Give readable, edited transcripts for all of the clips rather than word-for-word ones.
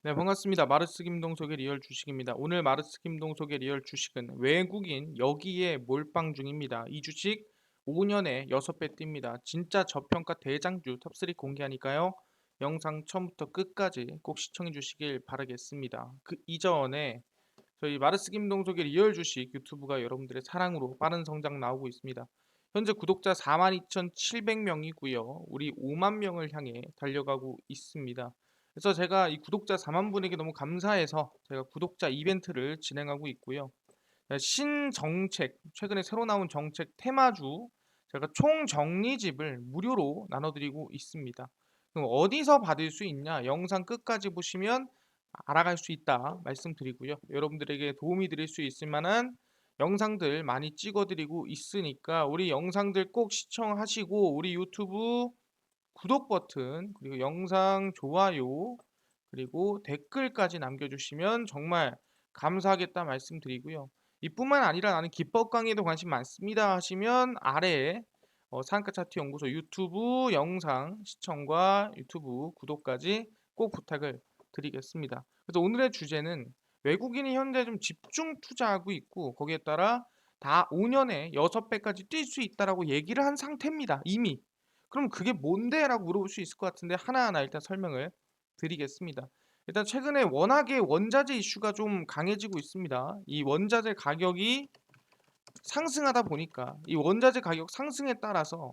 네, 반갑습니다. 마르스 김동석의 리얼 주식입니다. 오늘 마르스 김동석의 리얼 주식은 외국인 여기에 몰빵 중입니다. 이 주식 5년에 6배 뜁니다. 진짜 저평가 대장주 톱3 공개하니까요. 영상 처음부터 끝까지 꼭 시청해 주시길 바라겠습니다. 그 이전에 저희 마르스 김동석의 리얼 주식 유튜브가 여러분들의 사랑으로 빠른 성장 나오고 있습니다. 현재 구독자 42,700명이고요. 우리 5만 명을 향해 달려가고 있습니다. 그래서 제가 이 구독자 4만 분에게 너무 감사해서 제가 구독자 이벤트를 진행하고 있고요. 신정책, 최근에 새로 나온 정책 테마주 제가 총 정리집을 무료로 나눠드리고 있습니다. 그럼 어디서 받을 수 있냐? 영상 끝까지 보시면 알아갈 수 있다 말씀드리고요. 여러분들에게 도움이 드릴 수 있을 만한 영상들 많이 찍어드리고 있으니까 우리 영상들 꼭 시청하시고 우리 유튜브 구독 버튼 그리고 영상 좋아요 그리고 댓글까지 남겨주시면 정말 감사하겠다 말씀드리고요. 이뿐만 아니라 나는 기법 강의에도 관심 많습니다 하시면 아래에 상한가 차트 연구소 유튜브 영상 시청과 유튜브 구독까지 꼭 부탁을 드리겠습니다. 그래서 오늘의 주제는 외국인이 현재 좀 집중 투자하고 있고 거기에 따라 다 5년에 6배까지 뛸 수 있다라고 얘기를 한 상태입니다. 이미. 그럼 그게 뭔데? 라고 물어볼 수 있을 것 같은데 하나하나 일단 설명을 드리겠습니다. 일단 최근에 워낙에 원자재 이슈가 좀 강해지고 있습니다. 이 원자재 가격이 상승하다 보니까 이 원자재 가격 상승에 따라서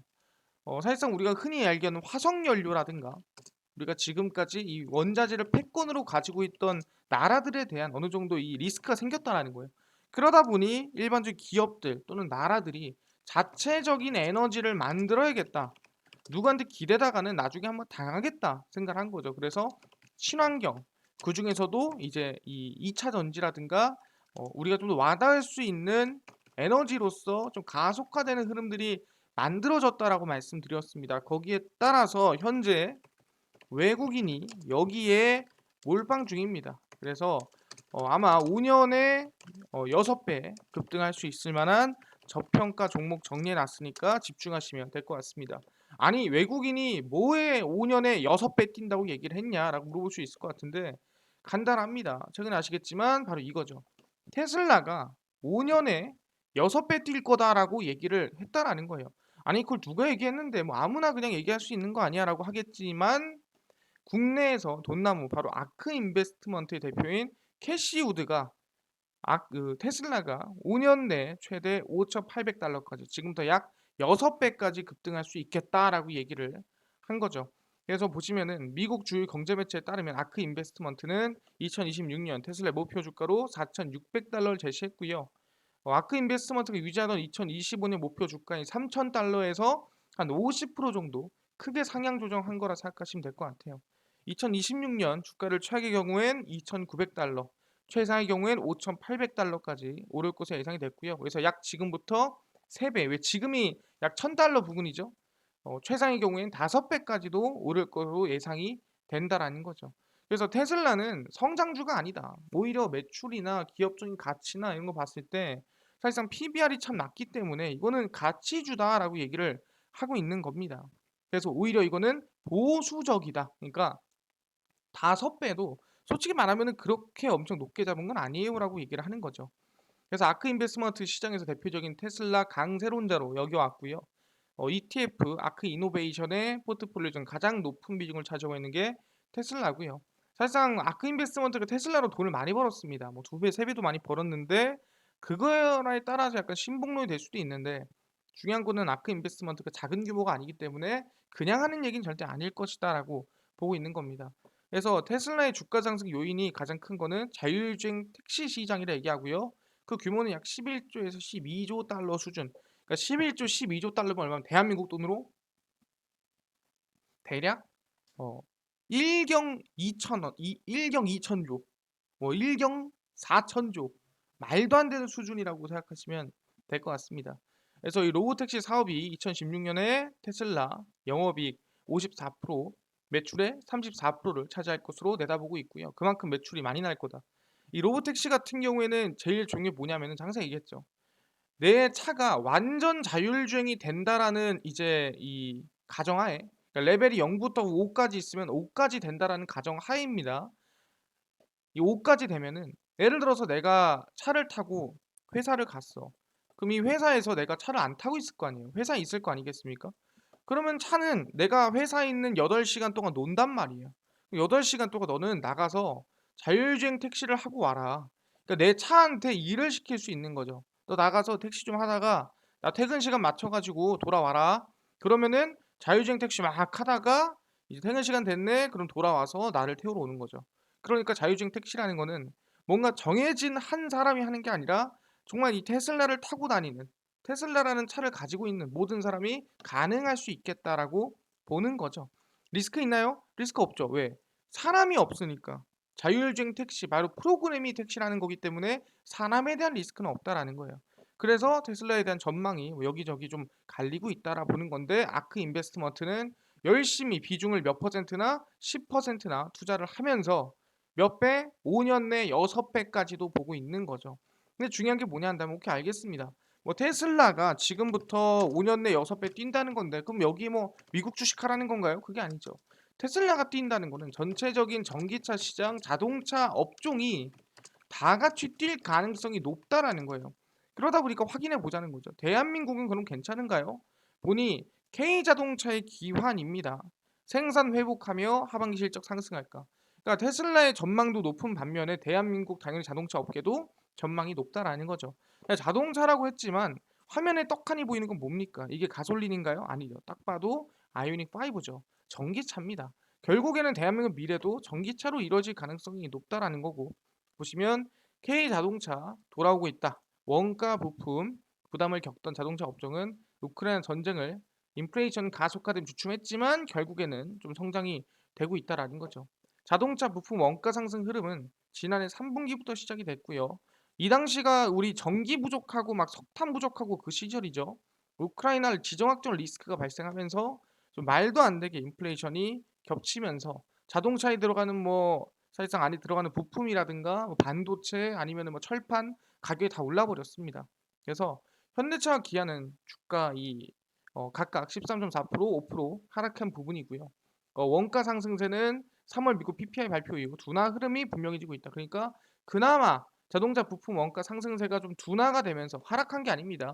사실상 우리가 흔히 알기하는 화석연료라든가 우리가 지금까지 이 원자재를 패권으로 가지고 있던 나라들에 대한 어느 정도 이 리스크가 생겼다라는 거예요. 그러다 보니 일반적인 기업들 또는 나라들이 자체적인 에너지를 만들어야겠다. 누구한테 기대다가는 나중에 한번 당하겠다 생각을 한 거죠. 그래서 친환경 그 중에서도 이제 이 2차 전지라든가 우리가 좀 더 와닿을 수 있는 에너지로서 좀 가속화되는 흐름들이 만들어졌다라고 말씀드렸습니다. 거기에 따라서 현재 외국인이 여기에 몰빵 중입니다. 그래서 아마 5년에 6배 급등할 수 있을 만한 저평가 종목 정리해 놨으니까 집중하시면 될 것 같습니다. 아니 외국인이 뭐에 5년에 6배 뛴다고 얘기를 했냐라고 물어볼 수 있을 것 같은데 간단합니다. 최근에 아시겠지만 바로 이거죠. 테슬라가 5년에 6배 뛸 거다라고 얘기를 했다라는 거예요. 아니 그걸 누가 얘기했는데 뭐 아무나 그냥 얘기할 수 있는 거 아니야라고 하겠지만 국내에서 돈나무 바로 아크 인베스트먼트의 대표인 캐시 우드가 테슬라가 5년 내 최대 5,800달러까지 지금부터 약 6배까지 급등할 수 있겠다라고 얘기를 한 거죠. 그래서 보시면은 미국 주요 경제 매체에 따르면 아크 인베스트먼트는 2026년 테슬라의 목표 주가로 4,600달러를 제시했고요. 아크 인베스트먼트가 유지하던 2025년 목표 주가인 3,000달러에서 한 50% 정도 크게 상향 조정한 거라 생각하시면 될 것 같아요. 2026년 주가를 최악의 경우엔 2,900달러, 최상의 경우엔 5,800달러까지 오를 것으로 예상이 됐고요. 그래서 약 지금부터 3배, 왜 지금이 약 1,000달러 부근이죠. 최상의 경우엔 5배까지도 오를 것으로 예상이 된다라는 거죠. 그래서 테슬라는 성장주가 아니다. 오히려 매출이나 기업적인 가치나 이런 거 봤을 때 사실상 PBR이 참 낮기 때문에 이거는 가치주다라고 얘기를 하고 있는 겁니다. 그래서 오히려 이거는 보수적이다. 그러니까 5배도 솔직히 말하면 그렇게 엄청 높게 잡은 건 아니에요라고 얘기를 하는 거죠. 그래서 아크 인베스트먼트 시장에서 대표적인 테슬라 강세론자로 여겨왔고요. ETF 아크 이노베이션의 포트폴리오 중 가장 높은 비중을 차지하고 있는 게 테슬라고요. 사실상 아크 인베스트먼트가 테슬라로 돈을 많이 벌었습니다. 뭐 2배, 3배도 많이 벌었는데 그거에 따라서 약간 신봉론이 될 수도 있는데 중요한 거는 아크 인베스트먼트가 작은 규모가 아니기 때문에 그냥 하는 얘기는 절대 아닐 것이다라고 보고 있는 겁니다. 그래서 테슬라의 주가 상승 요인이 가장 큰 거는 자율주행 택시 시장이라 얘기하고요. 그 규모는 약 11조에서 12조 달러 수준. 그러니까 11조, 12조 달러면 얼마면 대한민국 돈으로 대략 어 1경 2천원, 1경 2천조, 뭐 1경 4천조 말도 안 되는 수준이라고 생각하시면 될 것 같습니다. 그래서 이 로보택시 사업이 2016년에 테슬라 영업이익 54%, 매출의 34%를 차지할 것으로 내다보고 있고요. 그만큼 매출이 많이 날 거다. 이 로보택시 같은 경우에는 제일 중요한 게 뭐냐면은 항상 얘기했죠. 내 차가 완전 자율주행이 된다라는 이제 이 가정하에 그러니까 레벨이 0부터 5까지 있으면 5까지 된다라는 가정하에입니다. 이 5까지 되면은 예를 들어서 내가 차를 타고 회사를 갔어. 그럼 이 회사에서 내가 차를 안 타고 있을 거 아니에요. 회사에 있을 거 아니겠습니까? 그러면 차는 내가 회사에 있는 8시간 동안 논단 말이에요. 8시간 동안 너는 나가서 자율주행 택시를 하고 와라. 그러니까 내 차한테 일을 시킬 수 있는 거죠. 너 나가서 택시 좀 하다가 나 퇴근 시간 맞춰가지고 돌아와라. 그러면은 자율주행 택시 막 하다가 이제 퇴근 시간 됐네. 그럼 돌아와서 나를 태우러 오는 거죠. 그러니까 자율주행 택시라는 거는 뭔가 정해진 한 사람이 하는 게 아니라 정말 이 테슬라를 타고 다니는 테슬라라는 차를 가지고 있는 모든 사람이 가능할 수 있겠다라고 보는 거죠. 리스크 있나요? 리스크 없죠. 왜? 사람이 없으니까. 자율주행 택시, 바로 프로그래밍 택시라는 거기 때문에 사람에 대한 리스크는 없다라는 거예요. 그래서 테슬라에 대한 전망이 뭐 여기저기 좀 갈리고 있다라 보는 건데, 아크 인베스트먼트는 열심히 비중을 몇 퍼센트나 10%나 투자를 하면서 몇 배? 5년 내 6배까지도 보고 있는 거죠. 근데 중요한 게 뭐냐 한다면, 오케이 알겠습니다. 뭐 테슬라가 지금부터 5년 내 6배 뛴다는 건데, 그럼 여기 뭐 미국 주식하라는 건가요? 그게 아니죠. 테슬라가 뛴다는 거는 전체적인 전기차 시장, 자동차 업종이 다 같이 뛸 가능성이 높다라는 거예요. 그러다 보니까 확인해 보자는 거죠. 대한민국은 그럼 괜찮은가요? 보니 K자동차의 기환입니다. 생산 회복하며 하반기 실적 상승할까? 그러니까 테슬라의 전망도 높은 반면에 대한민국 당연히 자동차 업계도 전망이 높다라는 거죠. 자동차라고 했지만 화면에 떡하니 보이는 건 뭡니까? 이게 가솔린인가요? 아니죠. 딱 봐도 아이오닉 5죠. 전기차입니다. 결국에는 대한민국 미래도 전기차로 이루어질 가능성이 높다라는 거고, 보시면 K자동차 돌아오고 있다. 원가 부품 부담을 겪던 자동차 업종은 우크라이나 전쟁을 인플레이션 가속화됨 주춤했지만 결국에는 좀 성장이 되고 있다라는 거죠. 자동차 부품 원가 상승 흐름은 지난해 3분기부터 시작이 됐고요. 이 당시가 우리 전기 부족하고 막 석탄 부족하고 그 시절이죠. 우크라이나 지정학적 리스크가 발생하면서 좀 말도 안 되게 인플레이션이 겹치면서 자동차에 들어가는 뭐 사실상 안에 들어가는 부품이라든가 뭐 반도체 아니면 뭐 철판 가격이 다 올라 버렸습니다. 그래서 현대차와 기아는 주가 각각 13.4%, 5% 하락한 부분이고요. 원가 상승세는 3월 미국 PPI 발표 이후 둔화 흐름이 분명해지고 있다. 그러니까 그나마 자동차 부품 원가 상승세가 좀 둔화가 되면서 하락한 게 아닙니다.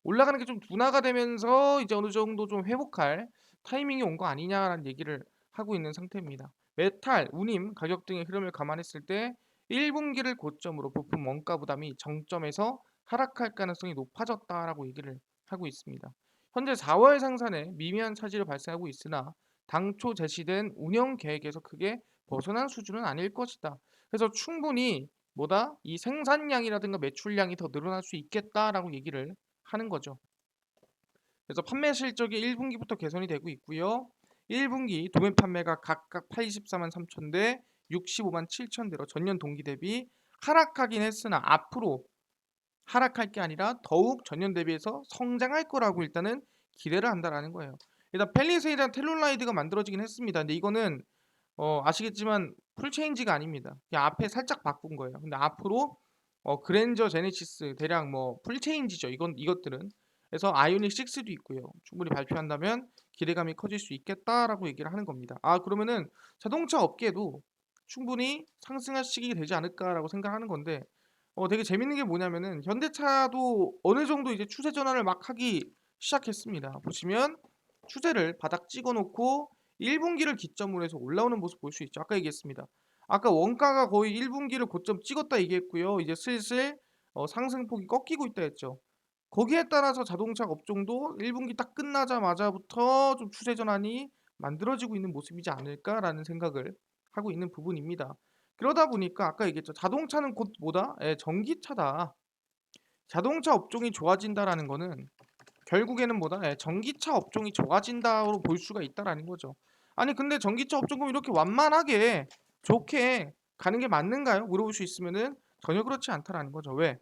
올라가는 게 좀 둔화가 되면서 이제 어느 정도 좀 회복할 타이밍이 온 거 아니냐라는 얘기를 하고 있는 상태입니다. 메탈, 운임 가격 등의 흐름을 감안했을 때 1분기를 고점으로 부품 원가 부담이 정점에서 하락할 가능성이 높아졌다라고 얘기를 하고 있습니다. 현재 4월 생산에 미미한 차질이 발생하고 있으나 당초 제시된 운영 계획에서 크게 벗어난 수준은 아닐 것이다. 그래서 충분히 이 생산량이라든가 매출량이 더 늘어날 수 있겠다라고 얘기를 하는 거죠. 그래서 판매 실적이 1분기부터 개선이 되고 있고요. 1분기 도매 판매가 각각 84만 3천 대 65만 7천 대로 전년 동기 대비 하락하긴 했으나 앞으로 하락할 게 아니라 더욱 전년 대비해서 성장할 거라고 일단은 기대를 한다라는 거예요. 일단 펠리세이드랑 텔룰라이드가 만들어지긴 했습니다. 근데 이거는 아시겠지만 풀체인지가 아닙니다. 그냥 앞에 살짝 바꾼 거예요. 근데 앞으로 그랜저 제네시스 대략 뭐 풀체인지죠. 이것들은. 그래서 아이오닉 6도 있고요. 충분히 발표한다면 기대감이 커질 수 있겠다라고 얘기를 하는 겁니다. 아, 그러면은 자동차 업계도 충분히 상승할 시기가 되지 않을까라고 생각하는 건데, 되게 재밌는 게 뭐냐면은 현대차도 어느 정도 이제 추세 전환을 막 하기 시작했습니다. 보시면 추세를 바닥 찍어 놓고 1분기를 기점으로 해서 올라오는 모습 볼 수 있죠. 아까 얘기했습니다. 아까 원가가 거의 1분기를 고점 찍었다 얘기했고요. 이제 슬슬 상승폭이 꺾이고 있다 했죠. 거기에 따라서 자동차 업종도 1분기 딱 끝나자마자부터 좀 추세 전환이 만들어지고 있는 모습이지 않을까라는 생각을 하고 있는 부분입니다. 그러다 보니까 아까 얘기했죠. 자동차는 곧 뭐다? 예, 전기차다. 자동차 업종이 좋아진다라는 거는 결국에는 예, 전기차 업종이 좋아진다로 볼 수가 있다라는 거죠. 아니 근데 전기차 업종은 이렇게 완만하게 좋게 가는 게 맞는가요? 물어볼 수 있으면은 전혀 그렇지 않다라는 거죠. 왜?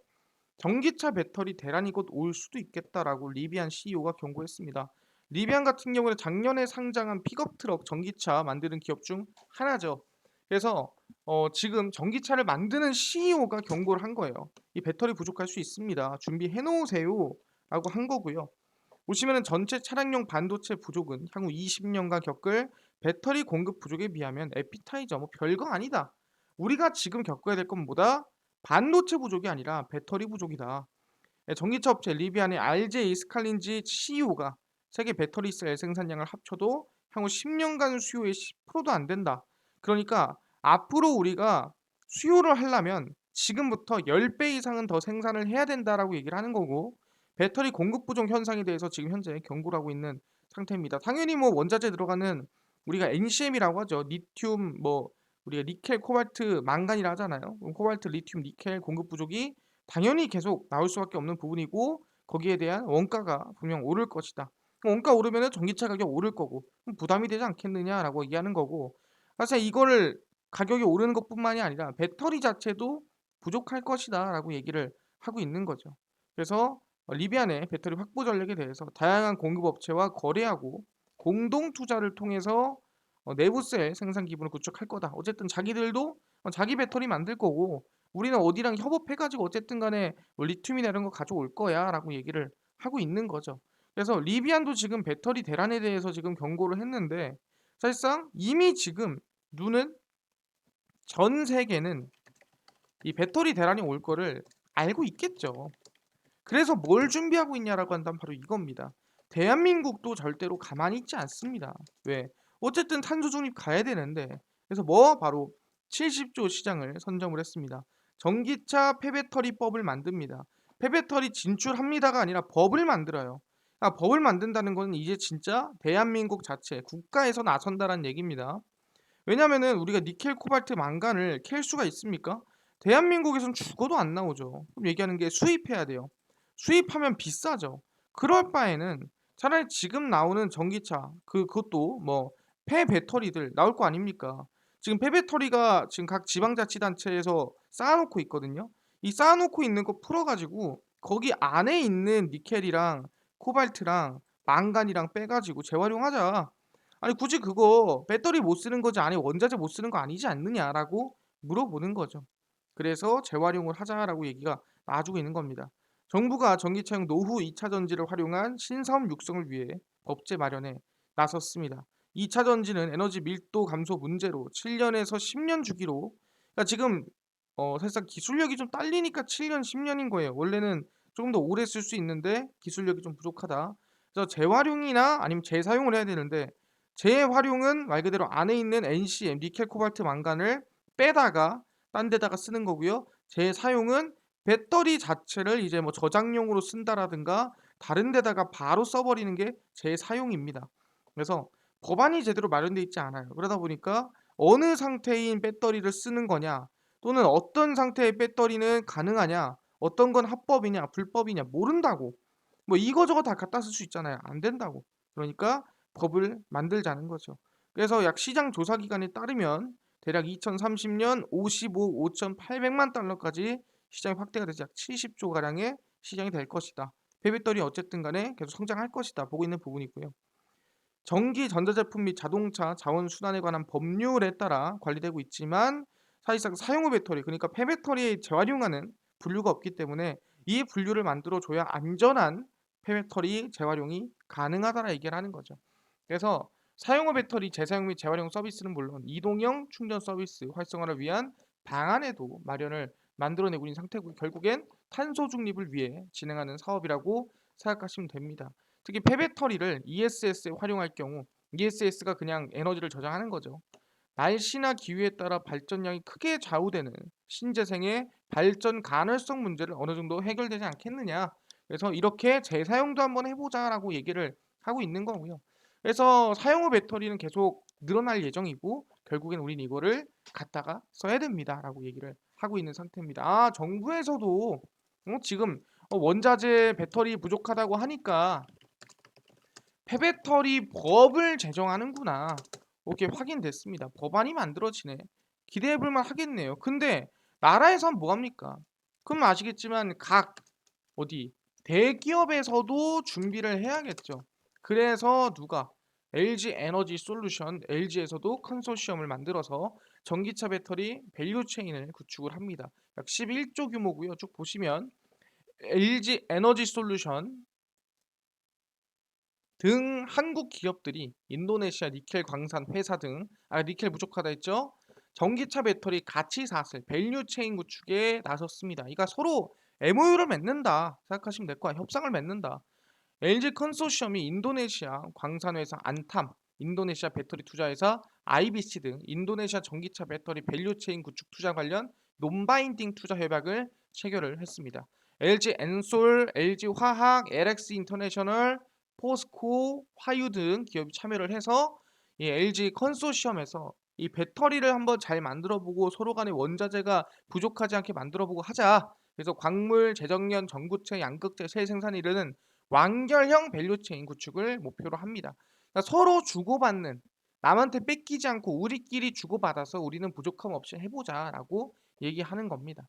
전기차 배터리 대란이 곧 올 수도 있겠다라고 리비안 CEO가 경고했습니다. 리비안 같은 경우는 작년에 상장한 픽업 트럭 전기차 만드는 기업 중 하나죠. 그래서 지금 전기차를 만드는 CEO가 경고를 한 거예요. 이 배터리 부족할 수 있습니다. 준비해 놓으세요라고 한 거고요. 보시면은 전체 차량용 반도체 부족은 향후 20년간 겪을 배터리 공급 부족에 비하면 에피타이저 뭐 별거 아니다. 우리가 지금 겪어야 될 건 뭐다? 반도체 부족이 아니라 배터리 부족이다. 예, 전기차 업체 리비안의 RJ 스칼린지 CEO가 세계 배터리 셀 생산량을 합쳐도 향후 10년간 수요의 10%도 안 된다. 그러니까 앞으로 우리가 수요를 하려면 지금부터 10배 이상은 더 생산을 해야 된다라고 얘기를 하는 거고, 배터리 공급 부족 현상에 대해서 지금 현재 경고를 하고 있는 상태입니다. 당연히 뭐 원자재 들어가는 우리가 NCM이라고 하죠. 리튬 뭐 우리가 니켈, 코발트, 망간이라 하잖아요. 그럼 코발트, 리튬, 니켈 공급 부족이 당연히 계속 나올 수밖에 없는 부분이고, 거기에 대한 원가가 분명 오를 것이다. 원가 오르면은 전기차 가격 오를 거고, 그럼 부담이 되지 않겠느냐라고 얘기하는 거고, 사실 이거를 가격이 오르는 것뿐만이 아니라 배터리 자체도 부족할 것이다라고 얘기를 하고 있는 거죠. 그래서 리비안의 배터리 확보 전략에 대해서 다양한 공급업체와 거래하고 공동 투자를 통해서 내부셀 생산 기반을 구축할 거다. 어쨌든 자기들도 자기 배터리 만들 거고, 우리는 어디랑 협업해 가지고 어쨌든 간에 뭐 리튬이나 이런 거 가져올 거야라고 얘기를 하고 있는 거죠. 그래서 리비안도 지금 배터리 대란에 대해서 지금 경고를 했는데, 사실상 이미 지금 누는 전 세계는 이 배터리 대란이 올 거를 알고 있겠죠. 그래서 뭘 준비하고 있냐라고 한다면 바로 이겁니다. 대한민국도 절대로 가만히 있지 않습니다. 왜? 어쨌든 탄소 중립 가야 되는데, 그래서 뭐 바로 70조 시장을 선점을 했습니다. 전기차 폐배터리법을 만듭니다. 폐배터리 진출합니다가 아니라 법을 만들어요. 법을 만든다는 건 이제 진짜 대한민국 자체 국가에서 나선다라는 얘기입니다. 왜냐면은 우리가 니켈, 코발트, 망간을 캘 수가 있습니까? 대한민국에선 죽어도 안 나오죠. 그럼 얘기하는 게 수입해야 돼요. 수입하면 비싸죠. 그럴 바에는 차라리 지금 나오는 전기차 그것도 뭐 폐배터리들 나올 거 아닙니까? 지금 폐배터리가 지금 각 지방자치단체에서 쌓아놓고 있거든요. 이 쌓아놓고 있는 거 풀어가지고 거기 안에 있는 니켈이랑 코발트랑 망간이랑 빼가지고 재활용하자. 아니 굳이 그거 배터리 못 쓰는 거지 안에 원자재 못 쓰는 거 아니지 않느냐라고 물어보는 거죠. 그래서 재활용을 하자라고 얘기가 나와주고 있는 겁니다. 정부가 전기차용 노후 2차 전지를 활용한 신사업 육성을 위해 법제 마련에 나섰습니다. 2차 전지는 에너지 밀도 감소 문제로 7년에서 10년 주기로, 그러니까 지금 사실상 기술력이 좀 딸리니까 7년, 10년인 거예요. 원래는 조금 더 오래 쓸 수 있는데 기술력이 좀 부족하다. 그래서 재활용이나 아니면 재사용을 해야 되는데, 재활용은 말 그대로 안에 있는 NCM, 니켈, 코발트, 망간을 빼다가 딴 데다가 쓰는 거고요. 재사용은 배터리 자체를 이제 뭐 저장용으로 쓴다라든가 다른 데다가 바로 써버리는 게 재사용입니다. 그래서 법안이 제대로 마련되어 있지 않아요. 그러다 보니까 어느 상태인 배터리를 쓰는 거냐, 또는 어떤 상태의 배터리는 가능하냐, 어떤 건 합법이냐 불법이냐 모른다고. 뭐 이거저거 다 갖다 쓸 수 있잖아요. 안 된다고. 그러니까 법을 만들자는 거죠. 그래서 약 시장 조사 기관에 따르면 대략 2030년 55, 5,800만 달러까지 시장이 확대가 되지 약 70조 가량의 시장이 될 것이다. 폐배터리 어쨌든 간에 계속 성장할 것이다 보고 있는 부분이고요. 전기, 전자제품 및 자동차 자원 순환에 관한 법률에 따라 관리되고 있지만, 사실상 사용 후 배터리, 그러니까 폐배터리에 재활용하는 분류가 없기 때문에 이 분류를 만들어 줘야 안전한 폐배터리 재활용이 가능하다라 얘기를 하는 거죠. 그래서 사용 후 배터리 재사용 및 재활용 서비스는 물론 이동형 충전 서비스 활성화를 위한 방안에도 마련을 만들어내고 있는 상태고, 결국엔 탄소 중립을 위해 진행하는 사업이라고 생각하시면 됩니다. 특히 폐배터리를 ESS에 활용할 경우, ESS가 그냥 에너지를 저장하는 거죠. 날씨나 기후에 따라 발전량이 크게 좌우되는 신재생의 발전 가능성 문제를 어느 정도 해결되지 않겠느냐. 그래서 이렇게 재사용도 한번 해보자라고 얘기를 하고 있는 거고요. 그래서 사용 후 배터리는 계속 늘어날 예정이고, 결국엔 우린 이거를 갖다가 써야 됩니다라고 얘기를 하고 있는 상태입니다. 정부에서도 지금 원자재 배터리 부족하다고 하니까 폐배터리 법을 제정하는구나. 오케이, 확인됐습니다. 법안이 만들어지네. 기대해 볼 만 하겠네요. 근데 나라에선 뭐 합니까? 그럼 아시겠지만 각 어디 대기업에서도 준비를 해야겠죠. 그래서 누가 LG 에너지 솔루션, LG에서도 컨소시엄을 만들어서 전기차 배터리 밸류 체인을 구축을 합니다. 약 11조 규모고요. 쭉 보시면 LG 에너지 솔루션 등 한국 기업들이 인도네시아 니켈 광산 회사 등, 니켈 부족하다 했죠? 전기차 배터리 가치 사슬 밸류 체인 구축에 나섰습니다. 그러니까 서로 MOU를 맺는다 생각하시면 될 거야. 협상을 맺는다. LG 컨소시엄이 인도네시아 광산회사 안탐, 인도네시아 배터리 투자회사 IBC 등 인도네시아 전기차 배터리 밸류체인 구축 투자 관련 논바인딩 투자 협약을 체결을 했습니다. LG 엔솔, LG 화학, LX 인터내셔널, 포스코, 화유 등 기업이 참여를 해서 이 LG 컨소시엄에서 이 배터리를 한번 잘 만들어보고 서로 간의 원자재가 부족하지 않게 만들어보고 하자. 그래서 광물, 재정년, 전구체, 양극재, 셀 생산에 이르는 완결형 밸류체인 구축을 목표로 합니다. 그러니까 서로 주고받는 남한테 뺏기지 않고 우리끼리 주고받아서 우리는 부족함 없이 해보자라고 얘기하는 겁니다.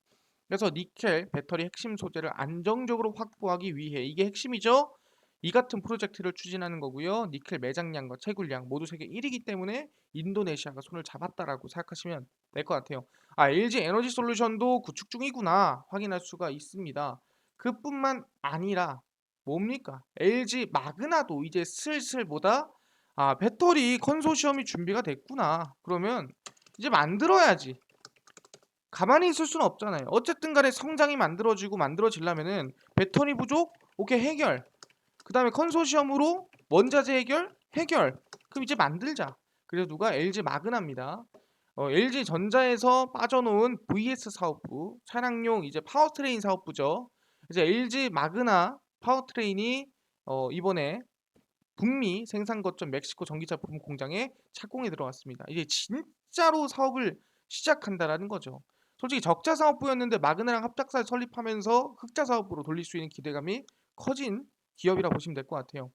그래서 니켈 배터리 핵심 소재를 안정적으로 확보하기 위해 이게 핵심이죠. 이 같은 프로젝트를 추진하는 거고요. 니켈 매장량과 채굴량 모두 세계 1위이기 때문에 인도네시아가 손을 잡았다라고 생각하시면 될 것 같아요. LG 에너지 솔루션도 구축 중이구나 확인할 수가 있습니다. 그뿐만 아니라 뭡니까? LG 마그나도 이제 슬슬 보다 배터리 컨소시엄이 준비가 됐구나. 그러면 이제 만들어야지. 가만히 있을 수는 없잖아요. 어쨌든 간에 성장이 만들어지고 만들어지려면은 배터리 부족? 오케이 해결. 그 다음에 컨소시엄으로 원자재 해결? 해결. 그럼 이제 만들자. 그래서 누가 LG 마그나입니다. LG 전자에서 빠져놓은 VS 사업부, 차량용 이제 파워트레인 사업부죠. 이제 LG 마그나 파워트레인이 이번에 북미 생산 거점 멕시코 전기차 부품 공장에 착공에 들어갔습니다. 이제 진짜로 사업을 시작한다라는 거죠. 솔직히 적자 사업부였는데 마그나랑 합작사를 설립하면서 흑자 사업부로 돌릴 수 있는 기대감이 커진 기업이라 보시면 될 것 같아요.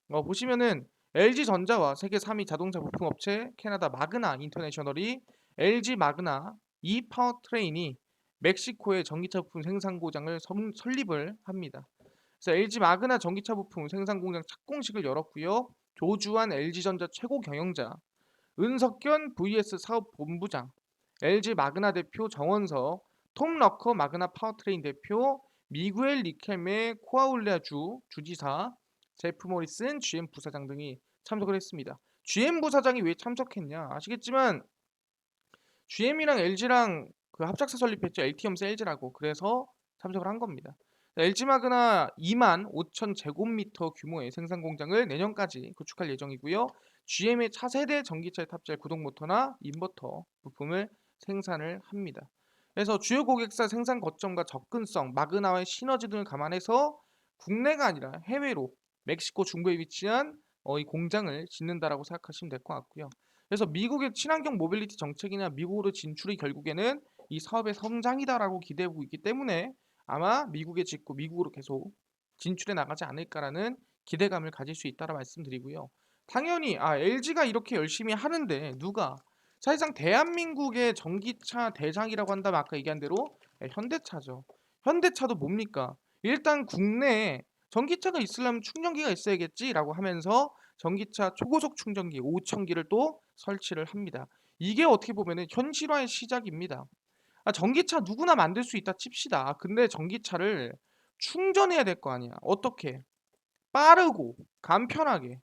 보시면은 LG전자와 세계 3위 자동차 부품 업체 캐나다 마그나 인터내셔널이 LG 마그나 이 파워트레인이 멕시코의 전기차 부품 생산 공장을 설립을 합니다. 그래서 LG 마그나 전기차 부품 생산 공장 착공식을 열었고요. 조주환 LG전자 최고 경영자, 은석견 VS 사업본부장, LG 마그나 대표 정원석, 톰 러커 마그나 파워트레인 대표, 미구엘 리켈메 코아울레아 주 주지사, 제프 모리슨 GM 부사장 등이 참석을 했습니다. GM 부사장이 왜 참석했냐? 아시겠지만 GM이랑 LG랑 그 합작사 설립했죠. LTM 셀즈라고. 그래서 참석을 한 겁니다. LG 마그나 2만 5천 제곱미터 규모의 생산 공장을 내년까지 구축할 예정이고요. GM의 차세대 전기차에 탑재할 구동 모터나 인버터 부품을 생산을 합니다. 그래서 주요 고객사 생산 거점과 접근성, 마그나와의 시너지 등을 감안해서 국내가 아니라 해외로 멕시코 중부에 위치한 이 공장을 짓는다라고 생각하시면 될 것 같고요. 그래서 미국의 친환경 모빌리티 정책이나 미국으로 진출이 결국에는 이 사업의 성장이다라고 기대하고 있기 때문에 아마 미국에 짓고 미국으로 계속 진출해 나가지 않을까라는 기대감을 가질 수 있다라 말씀드리고요. 당연히 LG가 이렇게 열심히 하는데 누가 사실상 대한민국의 전기차 대장이라고 한다면 아까 얘기한 대로 현대차죠. 현대차도 뭡니까? 일단 국내에 전기차가 있으려면 충전기가 있어야겠지라고 하면서 전기차 초고속 충전기 5,000기를 또 설치를 합니다. 이게 어떻게 보면은 현실화의 시작입니다. 전기차 누구나 만들 수 있다 칩시다. 근데 전기차를 충전해야 될 거 아니야. 어떻게? 빠르고 간편하게.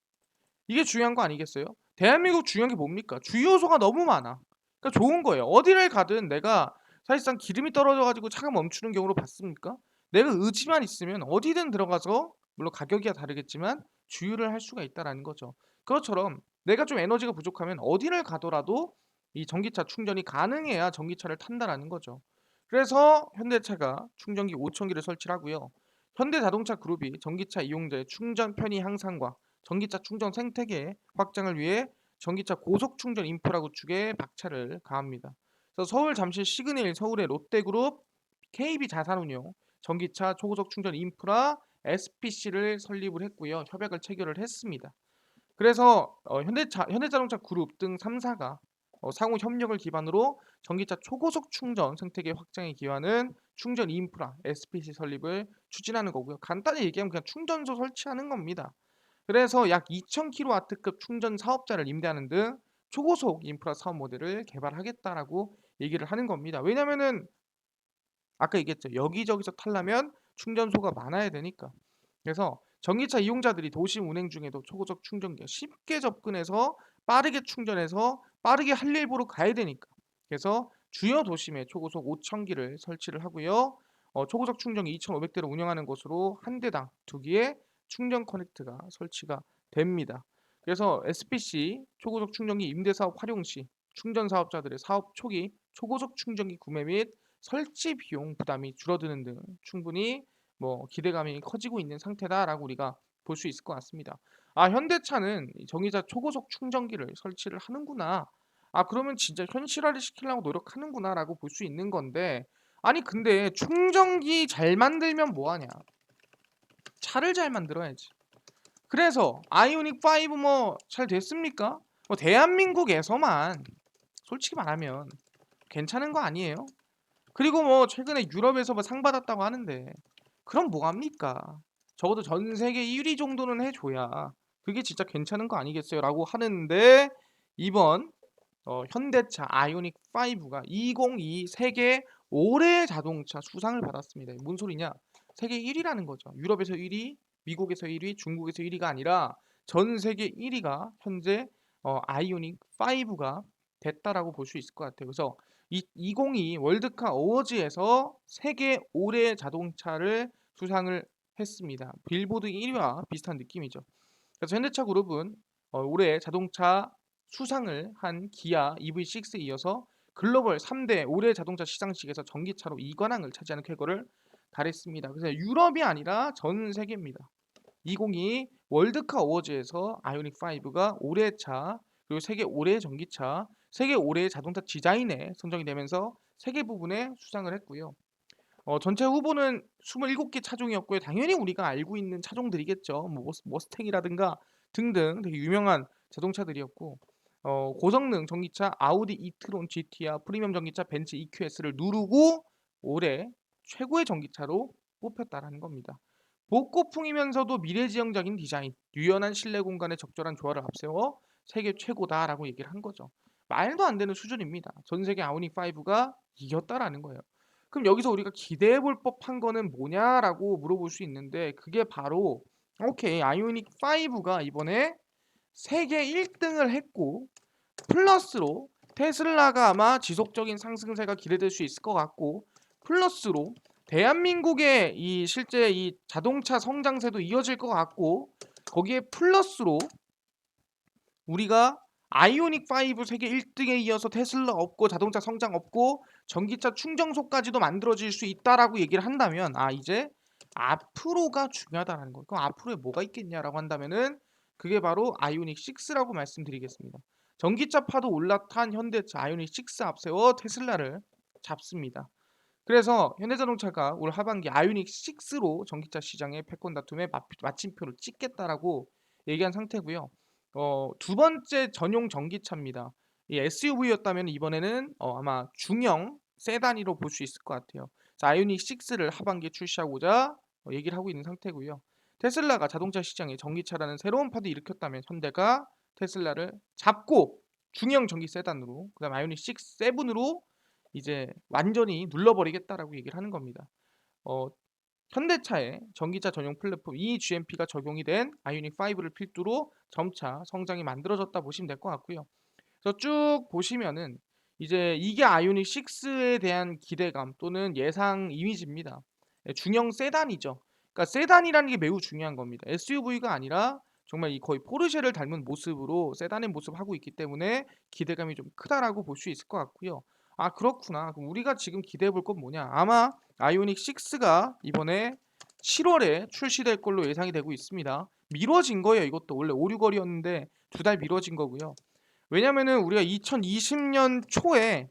이게 중요한 거 아니겠어요? 대한민국 중요한 게 뭡니까? 주요 요소가 너무 많아. 그러니까 좋은 거예요. 어디를 가든 내가 사실상 기름이 떨어져 가지고 차가 멈추는 경우로 봤습니까? 내가 의지만 있으면 어디든 들어가서 물론 가격이야 다르겠지만 주유를 할 수가 있다라는 거죠. 그것처럼 내가 좀 에너지가 부족하면 어디를 가더라도 이 전기차 충전이 가능해야 전기차를 탄다라는 거죠. 그래서 현대차가 충전기 5,000기를 설치를 하고요. 현대자동차 그룹이 전기차 이용자의 충전 편의 향상과 전기차 충전 생태계 확장을 위해 전기차 고속 충전 인프라 구축에 박차를 가합니다. 그래서 서울 잠실 시그널 서울의 롯데그룹 KB 자산운용 전기차 초고속 충전 인프라 SPC를 설립을 했고요. 협약을 체결을 했습니다. 그래서 현대자동차 그룹 등 3사가 상호 협력을 기반으로 전기차 초고속 충전 생태계 확장에 기여하는 충전 인프라 SPC 설립을 추진하는 거고요. 간단히 얘기하면 그냥 충전소 설치하는 겁니다. 그래서 약 2,000kW급 충전 사업자를 임대하는 등 초고속 인프라 사업 모델을 개발하겠다라고 얘기를 하는 겁니다. 왜냐면은 아까 얘기했죠. 여기저기서 타려면 충전소가 많아야 되니까. 그래서 전기차 이용자들이 도심 운행 중에도 초고속 충전기에 쉽게 접근해서 빠르게 충전해서 빠르게 할 일 보러 가야 되니까. 그래서 주요 도심에 초고속 5,000기를 설치를 하고요. 초고속 충전기 2,500대를 운영하는 곳으로 한 대당 2기의 충전 커넥트가 설치가 됩니다. 그래서 SPC 초고속 충전기 임대 사업 활용 시 충전 사업자들의 사업 초기 초고속 충전기 구매 및 설치 비용 부담이 줄어드는 등 충분히 기대감이 커지고 있는 상태다라고 우리가 볼 수 있을 것 같습니다. 현대차는 이 전기차 초고속 충전기를 설치를 하는구나. 그러면 진짜 현실화를 시키려고 노력하는구나라고 볼 수 있는 건데, 아니 근데 충전기 잘 만들면 뭐 하냐? 차를 잘 만들어야지. 그래서 아이오닉 5 잘 됐습니까? 대한민국에서만 솔직히 말하면 괜찮은 거 아니에요? 그리고 최근에 유럽에서 상 받았다고 하는데, 그럼 뭐 합니까? 적어도 전 세계 1위 정도는 해줘야 그게 진짜 괜찮은 거 아니겠어요? 라고 하는데, 이번 현대차 아이오닉 5가 2022 세계 올해 자동차 수상을 받았습니다. 뭔 소리냐? 세계 1위라는 거죠. 유럽에서 1위, 미국에서 1위, 중국에서 1위가 아니라 전 세계 1위가 현재 아이오닉 5가 됐다라고 볼 수 있을 것 같아요. 그래서 2022 월드카 어워즈에서 세계 올해 자동차를 수상을 했습니다. 빌보드 1위와 비슷한 느낌이죠. 그래서 현대차 그룹은 올해 자동차 수상을 한 기아 EV6에 이어서 글로벌 3대 올해 자동차 시상식에서 전기차로 2관왕을 차지하는 쾌거를 달했습니다. 그래서 유럽이 아니라 전 세계입니다. 2022 월드카 어워즈에서 아이오닉 5가 올해 차, 그리고 세계 올해 전기차, 세계 올해 자동차 디자인에 선정이 되면서 세계 부분에 수상을 했고요. 전체 후보는 27개 차종이었고요. 당연히 우리가 알고 있는 차종들이겠죠. 머스탱이라든가 등등 되게 유명한 자동차들이었고, 고성능 전기차 아우디 이트론 GT와 프리미엄 전기차 벤츠 EQS를 누르고 올해 최고의 전기차로 뽑혔다라는 겁니다. 복고풍이면서도 미래지향적인 디자인, 유연한 실내 공간에 적절한 조화를 앞세워 세계 최고다라고 얘기를 한 거죠. 말도 안 되는 수준입니다. 전 세계 아이오닉 5가 이겼다라는 거예요. 그럼 여기서 우리가 기대해 볼 법한 거는 뭐냐라고 물어볼 수 있는데, 그게 바로 오케이, 아이오닉 5가 이번에 세계 1등을 했고, 플러스로 테슬라가 아마 지속적인 상승세가 기대될 수 있을 것 같고, 플러스로 대한민국의 이 실제 이 자동차 성장세도 이어질 것 같고, 거기에 플러스로 우리가 아이오닉 5 세계 1등에 이어서 테슬라 없고 자동차 성장 없고 전기차 충전소까지도 만들어질 수 있다라고 얘기를 한다면, 이제 앞으로가 중요하다라는 거예요. 그럼 앞으로에 뭐가 있겠냐라고 한다면은 그게 바로 아이오닉 6라고 말씀드리겠습니다. 전기차파도 올라탄 현대차 아이오닉 6 앞세워 테슬라를 잡습니다. 그래서 현대자동차가 올 하반기 아이오닉 6로 전기차 시장의 패권 다툼에 마침표를 찍겠다라고 얘기한 상태고요. 두 번째 전용 전기차입니다. 이 SUV였다면 이번에는 아마 중형 세단으로 볼 수 있을 것 같아요. 자, 아이오닉 6를 하반기에 출시하고자 얘기를 하고 있는 상태고요. 테슬라가 자동차 시장에 전기차라는 새로운 파도 일으켰다면 현대가 테슬라를 잡고 중형 전기 세단으로, 그다음 아이오닉 6, 7으로 이제 완전히 눌러버리겠다라고 얘기를 하는 겁니다. 어, 현대차의 전기차 전용 플랫폼 eGMP가 적용이 된 아이오닉 5를 필두로 점차 성장이 만들어졌다 보시면 될 것 같고요. 그래서 쭉 보시면은 이제 이게 아이오닉 6에 대한 기대감 또는 예상 이미지입니다. 중형 세단이죠. 그러니까 세단이라는 게 매우 중요한 겁니다. SUV가 아니라 정말 이 거의 포르쉐를 닮은 모습으로 세단의 모습을 하고 있기 때문에 기대감이 좀 크다라고 볼 수 있을 것 같고요. 그렇구나. 그럼 우리가 지금 기대해 볼 건 뭐냐? 아마 아이오닉 6가 이번에 7월에 출시될 걸로 예상이 되고 있습니다. 미뤄진 거예요. 이것도 원래 5, 6월이었는데 2달 미뤄진 거고요. 왜냐면은 우리가 2020년 초에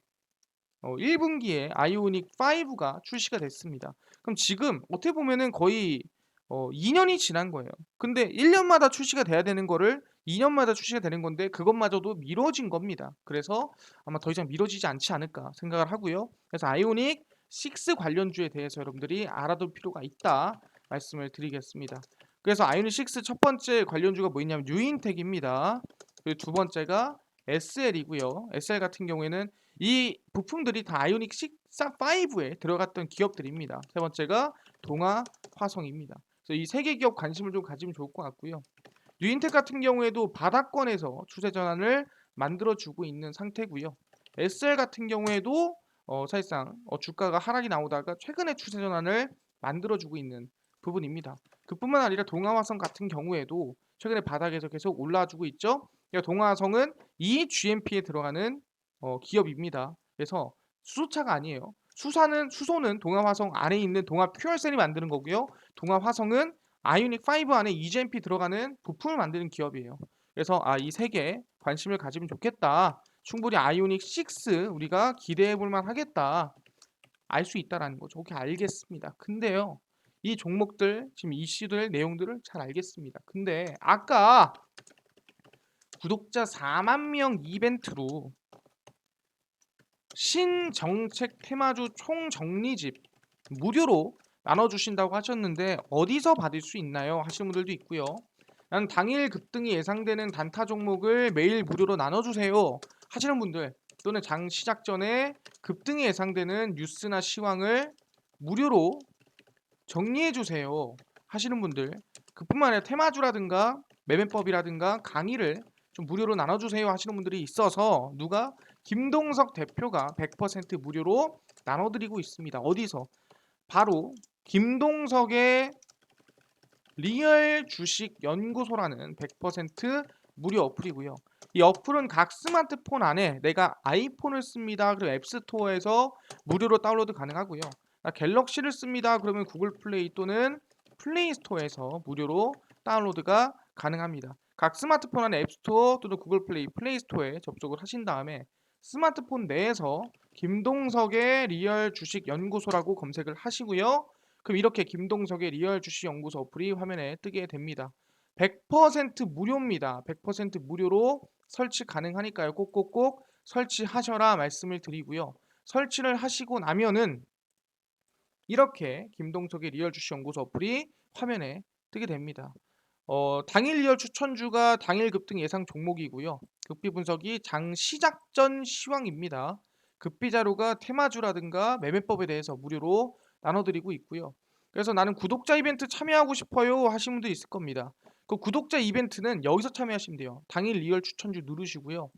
1분기에 아이오닉 5가 출시가 됐습니다. 그럼 지금 어떻게 보면은 거의 2년이 지난 거예요. 근데 1년마다 출시가 돼야 되는 거를 2년마다 출시가 되는 건데 그것마저도 미뤄진 겁니다. 그래서 아마 더 이상 미뤄지지 않지 않을까 생각을 하고요. 그래서 아이오닉 6 관련주에 대해서 여러분들이 알아둘 필요가 있다 말씀을 드리겠습니다. 그래서 아이오닉 6 첫 번째 관련주가 뭐냐면 뉴인텍입니다. 그리고 두 번째가 SL이고요. SL 같은 경우에는 이 부품들이 다 아이오닉 5에 들어갔던 기업들입니다. 세 번째가 동아 화성입니다. 그래서 이 세 개 기업 관심을 좀 가지면 좋을 것 같고요. 뉴인텍 같은 경우에도 바닥권에서 추세 전환을 만들어주고 있는 상태고요. SL 같은 경우에도 사실상 주가가 하락이 나오다가 최근에 추세 전환을 만들어주고 있는 부분입니다. 그뿐만 아니라 동아화성 같은 경우에도 최근에 바닥에서 계속 올라와주고 있죠. 그러니까 동아화성은 이 GMP에 들어가는 기업입니다. 그래서 수소차가 아니에요. 수소는 동아화성 안에 있는 동아 퓨얼셀이 만드는 거고요. 동아화성은 아이오닉 5 안에 EGMP 들어가는 부품을 만드는 기업이에요. 그래서 이 세 개 관심을 가지면 좋겠다. 충분히 아이오닉 6 우리가 기대해 볼 만하겠다. 알 수 있다라는 거죠. 오케이, 알겠습니다. 근데요. 이 종목들 지금 이슈들 내용들을 잘 알겠습니다. 근데 아까 구독자 4만 명 이벤트로 신정책 테마주 총정리집 무료로 나눠주신다고 하셨는데 어디서 받을 수 있나요? 하시는 분들도 있고요. 난 당일 급등이 예상되는 단타 종목을 매일 무료로 나눠주세요 하시는 분들, 또는 장 시작 전에 급등이 예상되는 뉴스나 시황을 무료로 정리해주세요 하시는 분들, 그뿐만 아니라 테마주라든가 매매법이라든가 강의를 좀 무료로 나눠주세요 하시는 분들이 있어서 누가 김동석 대표가 100% 무료로 나눠드리고 있습니다. 어디서? 바로 김동석의 리얼 주식 연구소라는 100% 무료 어플이고요. 이 어플은 각 스마트폰 안에 내가 아이폰을 씁니다. 그리고 앱스토어에서 무료로 다운로드 가능하고요. 갤럭시를 씁니다. 그러면 구글 플레이 또는 플레이 스토어에서 무료로 다운로드가 가능합니다. 각 스마트폰 안에 앱스토어 또는 구글 플레이, 플레이 스토어에 접속을 하신 다음에 스마트폰 내에서 김동석의 리얼 주식 연구소라고 검색을 하시고요. 그럼 이렇게 김동석의 리얼 주식 연구소 어플이 화면에 뜨게 됩니다. 100% 무료입니다. 100% 무료로 설치 가능하니까요. 꼭꼭꼭 설치하셔라 말씀을 드리고요. 설치를 하시고 나면은 이렇게 김동석의 리얼 주식 연구소 어플이 화면에 뜨게 됩니다. 당일 리얼 추천주가 당일 급등 예상 종목이고요. 급비 분석이 장 시작 전 시황입니다. 급비 자료가 테마주라든가 매매법에 대해서 무료로 나눠드리고 있고요. 그래서 나는 구독자 이벤트 참여하고 싶어요 하시는 분도 있을 겁니다. 그 구독자 이벤트는 여기서 참여하시면 돼요. 당일 리얼 추천주 누르시고요.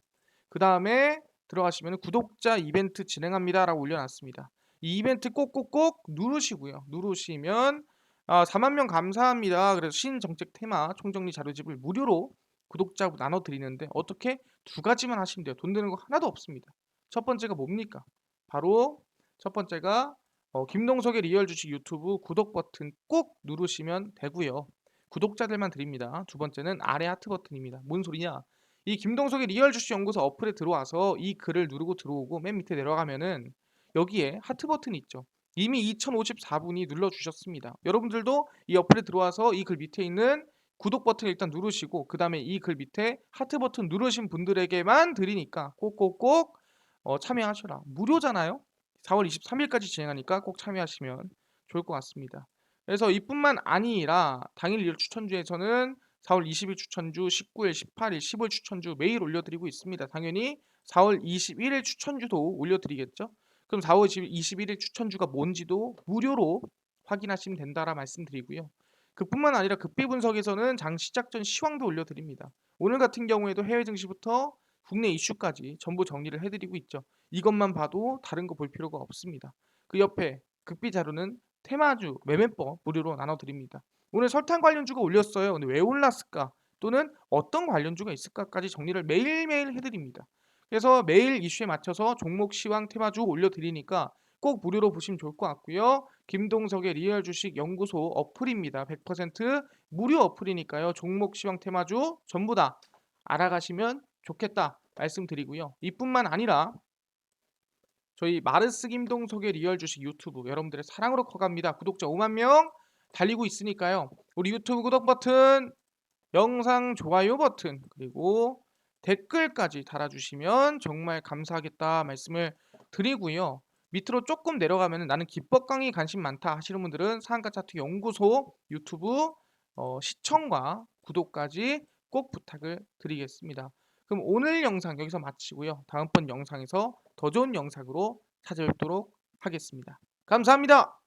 그 다음에 들어가시면 구독자 이벤트 진행합니다 라고 올려놨습니다. 이 이벤트 꼭꼭꼭 누르시고요. 누르시면 4만 명 감사합니다. 그래서 신정책 테마 총정리 자료집을 무료로 구독자 나눠드리는데 어떻게? 두 가지만 하시면 돼요. 돈 드는 거 하나도 없습니다. 첫 번째가 뭡니까? 바로 첫 번째가 김동석의 리얼 주식 유튜브 구독 버튼 꼭 누르시면 되고요. 구독자들만 드립니다. 두 번째는 아래 하트 버튼입니다. 뭔 소리냐? 이 김동석의 리얼 주식 연구소 어플에 들어와서 이 글을 누르고 들어오고 맨 밑에 내려가면은 여기에 하트 버튼이 있죠. 이미 2054분이 눌러주셨습니다. 여러분들도 이 어플에 들어와서 이 글 밑에 있는 구독 버튼을 일단 누르시고 그 다음에 이 글 밑에 하트 버튼 누르신 분들에게만 드리니까 꼭꼭꼭 참여하셔라. 무료잖아요. 4월 23일까지 진행하니까 꼭 참여하시면 좋을 것 같습니다. 그래서 이뿐만 아니라 당일 리얼 추천주에서는 4월 20일 추천주, 19일, 18일, 15일 추천주 매일 올려드리고 있습니다. 당연히 4월 21일 추천주도 올려드리겠죠. 그럼 4월 21일 추천주가 뭔지도 무료로 확인하시면 된다라 말씀드리고요. 그뿐만 아니라 급비 분석에서는 장 시작 전 시황도 올려드립니다. 오늘 같은 경우에도 해외 증시부터 국내 이슈까지 전부 정리를 해드리고 있죠. 이것만 봐도 다른 거 볼 필요가 없습니다. 그 옆에 급비 자료는 테마주, 매매법 무료로 나눠드립니다. 오늘 설탕 관련주가 올렸어요. 근데 왜 올랐을까? 또는 어떤 관련주가 있을까까지 정리를 매일매일 해드립니다. 그래서 매일 이슈에 맞춰서 종목 시황 테마주 올려드리니까 꼭 무료로 보시면 좋을 것 같고요. 김동석의 리얼 주식 연구소 어플입니다. 100% 무료 어플이니까요. 종목 시황 테마주 전부 다 알아가시면 좋겠다 말씀드리고요. 이뿐만 아니라 저희 마르스 김동석의 리얼 주식 유튜브 여러분들의 사랑으로 커갑니다. 구독자 5만 명 달리고 있으니까요. 우리 유튜브 구독 버튼, 영상 좋아요 버튼, 그리고 댓글까지 달아주시면 정말 감사하겠다 말씀을 드리고요. 밑으로 조금 내려가면 나는 기법 강의 관심 많다 하시는 분들은 상한가 차트 연구소 유튜브 시청과 구독까지 꼭 부탁을 드리겠습니다. 그럼 오늘 영상 여기서 마치고요. 다음번 영상에서 더 좋은 영상으로 찾아뵙도록 하겠습니다. 감사합니다.